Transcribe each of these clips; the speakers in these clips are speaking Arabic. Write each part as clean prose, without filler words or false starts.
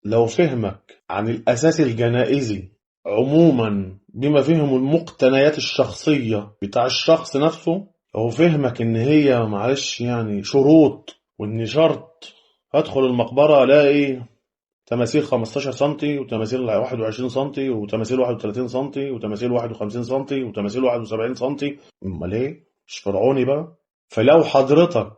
لو فهمك عن الأساس الجنائزي عموما بما فيهم المقتنيات الشخصية بتاع الشخص نفسه، لو فهمك إن هي معلش يعني شروط، وإن شرط هدخل المقبرة ألاقي تماثيل 15 سنتي وتماثيل 21 سنتي وتماثيل 31 سنتي وتماثيل 51 سنتي وتماثيل 71 سنتي، امال ايه؟ مش فرعوني بقى؟ فلو حضرتك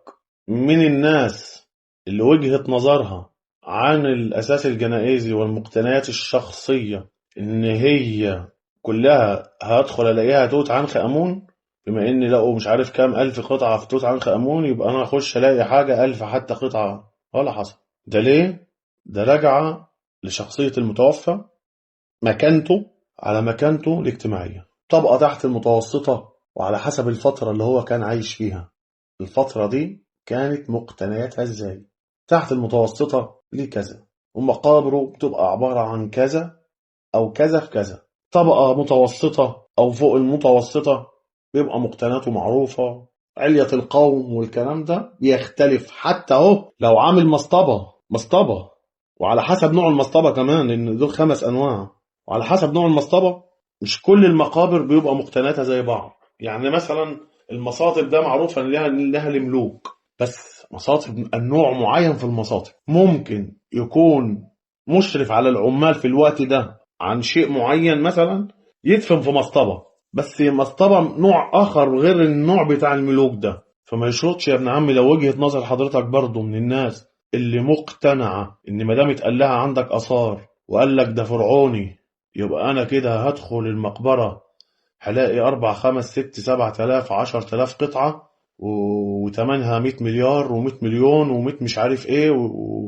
من الناس اللي وجهة نظرها عن الأساس الجنائزي والمقتنيات الشخصية إن هي كلها هدخل ألاقيها توت عنخ آمون، بما إن لقوا مش عارف كام ألف قطعة في توت عنخ آمون، يبقى أنا أخش ألاقي حاجة ألف حتى قطعة ولا حصل. ده ليه؟ ده راجعة لشخصية المتوفى، مكانته، على مكانته الاجتماعية، طبقة تحت المتوسطة، وعلى حسب الفترة اللي هو كان عايش فيها. الفترة دي كانت مقتنياتها ازاي؟ تحت المتوسطة ليه كذا، ومقابره بتبقى عبارة عن كذا أو كذا في كذا. طبقة متوسطة أو فوق المتوسطة بيبقى مقتنياته معروفة. علية القوم والكلام ده بيختلف، حتى اهو لو عامل مسطبة، وعلى حسب نوع المسطبة كمان، لأن دول 5 أنواع، وعلى حسب نوع المسطبة مش كل المقابر بيبقى مقتنياتها زي بعض. يعني مثلا المصاطب ده معروف ان لها الملوك، بس مصاطب النوع معين في المصاطب ممكن يكون مشرف على العمال في الوقت ده عن شيء معين، مثلا يدفن في مسطبة، بس مسطبة نوع آخر غير النوع بتاع الملوك ده. فما يشرطش يا ابن عمي، لو وجهة نظر حضرتك برضو من الناس اللي مقتنعة ان ما دام اتقال لها عندك آثار وقال لك ده فرعوني، يبقى انا كده هدخل المقبرة هلاقي 4 5 6 7 آلاف 10 آلاف قطعة وتمنها 100 مليار و100 مليون و100 مش عارف ايه،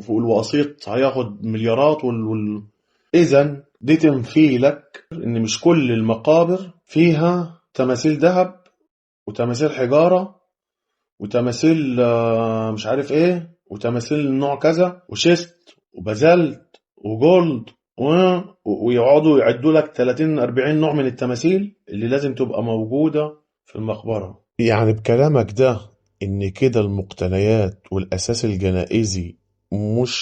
والوسيط هياخد مليارات اذا دي تنفي لك ان مش كل المقابر فيها تماثيل ذهب وتماثيل حجارة وتماثيل مش عارف ايه وتماثيل نوع كذا وشيست وبازلت وجولد ويقعدوا يعدوا لك 30 40 نوع من التماثيل اللي لازم تبقى موجودة في المقبرة. يعني بكلامك ده ان كده المقتنيات والاساس الجنائزي مش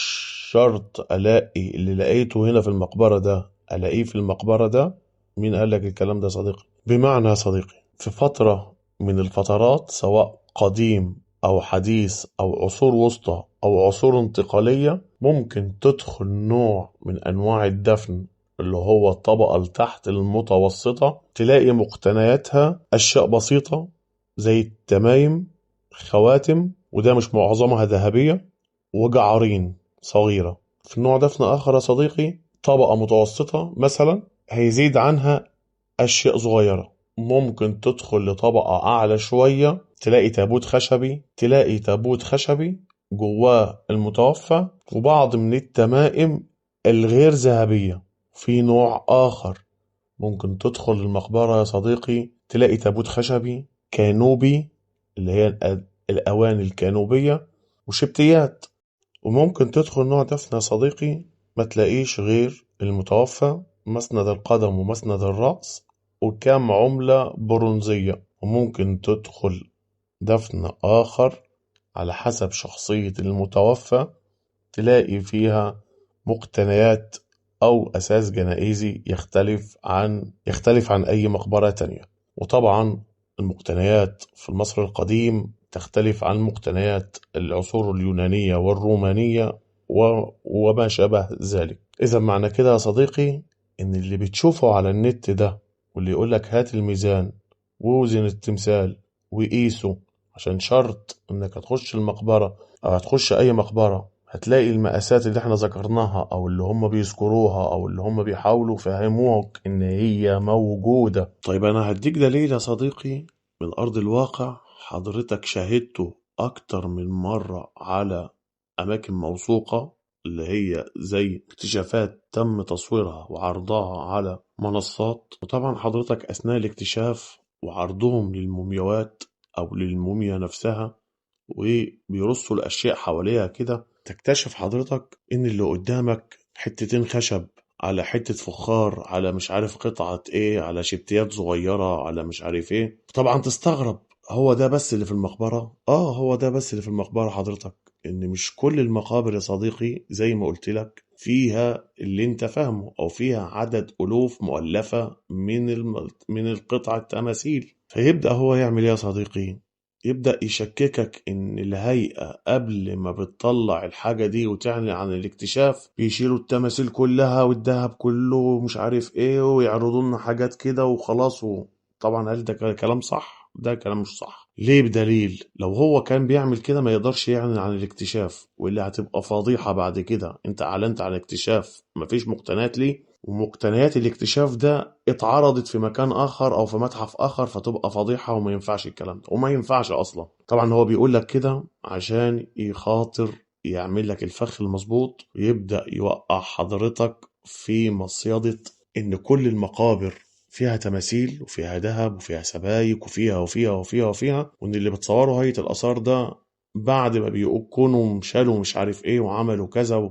شرط الاقي اللي لقيته هنا في المقبرة ده الاقيه في المقبرة ده؟ مين قال لك الكلام ده يا صديقي؟ بمعنى يا صديقي، في فترة من الفترات سواء قديم أو حديث أو عصور وسطى أو عصور انتقالية، ممكن تدخل نوع من أنواع الدفن اللي هو الطبقة لتحت المتوسطة، تلاقي مقتنياتها أشياء بسيطة زي التمايم، خواتم، وده مش معظمها ذهبية، وجعارين صغيرة. في نوع دفن آخر يا صديقي طبقة متوسطة مثلا هيزيد عنها أشياء صغيرة. ممكن تدخل لطبقة أعلى شوية تلاقي تابوت خشبي جواه المتوفى وبعض من التمائم الغير ذهبية. في نوع آخر ممكن تدخل المقبرة يا صديقي تلاقي تابوت خشبي كانوبي، اللي هي الأواني الكانوبية، وشبتيات. وممكن تدخل نوع دفن يا صديقي ما تلاقيش غير المتوفى، مسند القدم ومسند الرأس، وكام عملة برونزية. وممكن تدخل دفن آخر على حسب شخصية المتوفى تلاقي فيها مقتنيات أو أساس جنائزي يختلف عن أي مقبرة تانية. وطبعا المقتنيات في مصر القديم تختلف عن مقتنيات العصور اليونانية والرومانية وما شابه ذلك. إذا معنى كده يا صديقي إن اللي بتشوفه على النت ده واللي يقولك هات الميزان ووزن التمثال وقيسه، عشان شرط إنك هتخش المقبرة أو هتخش أي مقبرة هتلاقي المقاسات اللي احنا ذكرناها أو اللي هم بيذكروها أو اللي هم بيحاولوا يفهموك إن هي موجودة. طيب أنا هديك دليل يا صديقي من أرض الواقع حضرتك شاهدته أكتر من مرة على أماكن موثوقة، اللي هي زي اكتشافات تم تصويرها وعرضها على منصات. وطبعا حضرتك أثناء الاكتشاف وعرضهم للمومياوات أو للموميا نفسها وبيرصوا الأشياء حواليها كده، تكتشف حضرتك إن اللي قدامك حتتين خشب على حتة فخار على مش عارف قطعة إيه على شبتيات صغيرة على مش عارف إيه. طبعا تستغرب، هو ده بس اللي في المقبرة؟ هو ده بس اللي في المقبرة حضرتك. إن مش كل المقابر يا صديقي زي ما قلت لك فيها اللي انت فاهمه، او فيها عدد الوف مؤلفة من القطع التماثيل. فيبدأ هو يعمل ايه يا صديقي؟ يبدأ يشككك ان الهيئة قبل ما بتطلع الحاجة دي وتعلن عن الاكتشاف بيشيلوا التماثيل كلها والذهب كله ومش عارف ايه، ويعرضوا لنا حاجات كده وخلاص. طبعا هل ده كلام صح؟ ده كلام مش صح. ليه؟ بدليل لو هو كان بيعمل كده ما يقدرش يعلن عن الاكتشاف، واللي هتبقى فضيحة بعد كده. انت اعلنت عن اكتشاف مفيش مقتنيات ليه، ومقتنيات الاكتشاف ده اتعرضت في مكان اخر او في متحف اخر، فتبقى فضيحة وما ينفعش الكلام ده، وما ينفعش اصلا. طبعا هو بيقول لك كده عشان يخاطر يعمل لك الفخ المظبوط، ويبدأ يوقع حضرتك في مصيدة ان كل المقابر فيها تماثيل وفيها ذهب وفيها سبايك وفيها وفيها وفيها وفيها، وان اللي بتصوروا هيئة الآثار ده بعد ما بيكونوا شالوا مش عارف ايه وعملوا كذا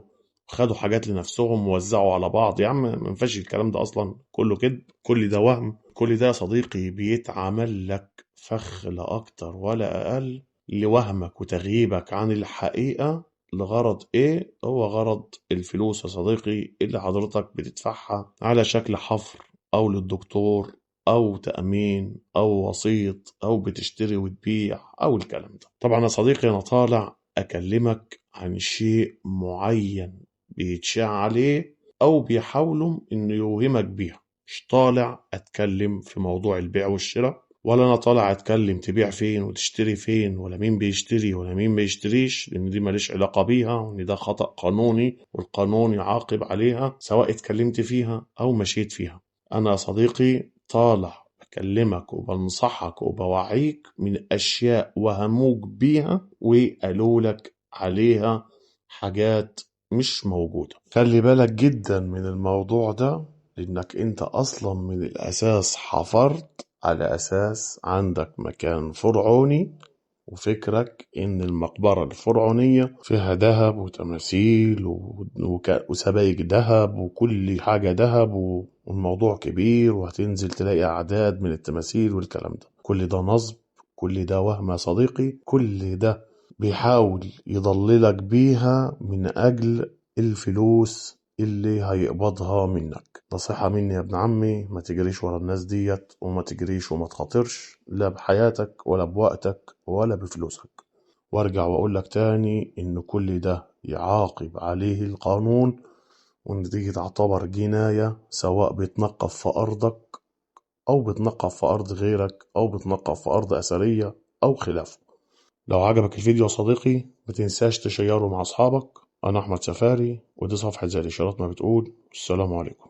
وخدوا حاجات لنفسهم ووزعوا على بعض. يا عم ما ينفعش الكلام ده اصلا، كله كده، كل ده وهم. كل ده يا صديقي بيتعمل لك فخ لا اكتر ولا اقل لوهمك وتغييبك عن الحقيقة. لغرض ايه؟ هو غرض الفلوس يا صديقي اللي حضرتك بتدفعها على شكل حفر أو للدكتور أو تأمين أو وسيط أو بتشتري وتبيع أو الكلام ده. طبعا يا صديقي أنا طالع أكلمك عن شيء معين بيتشاع عليه أو بيحاولوا إنه يوهمك بيها. مش طالع أتكلم في موضوع البيع والشراء، ولا أنا طالع أتكلم تبيع فين وتشتري فين، ولا مين بيشتري ولا مين بيشتريش، لأن دي ماليش علاقة بيها، وإن ده خطأ قانوني والقانون يعاقب عليها سواء اتكلمت فيها أو مشيت فيها. أنا يا صديقي طالع بكلمك وبنصحك وبوعيك من أشياء وهموك بيها وقالوا لك عليها حاجات مش موجودة. خلي بالك جدا من الموضوع ده، لأنك أنت أصلا من الأساس حفرت على أساس عندك مكان فرعوني، وفكرك إن المقبرة الفرعونية فيها ذهب وتماثيل وسبايك ذهب وكل حاجة ذهب، والموضوع كبير وهتنزل تلاقي أعداد من التماثيل والكلام ده. كل ده نصب، كل ده وهم يا صديقي، كل ده بيحاول يضللك بيها من أجل الفلوس اللي هيقبضها منك. نصيحة مني يا ابن عمي، ما تجريش ورا الناس ديت، وما تجريش وما تخاطرش لا بحياتك ولا بوقتك ولا بفلوسك. وارجع واقول لك تاني ان كل ده يعاقب عليه القانون، وان دي تعتبر جناية سواء بتنقف في ارضك او بتنقف في ارض غيرك او بتنقف في ارض اثرية او خلافه. لو عجبك الفيديو يا صديقي ما تنساش تشيره مع اصحابك. انا احمد سفاري، ودي صفحة زي الاشارات ما بتقول. السلام عليكم.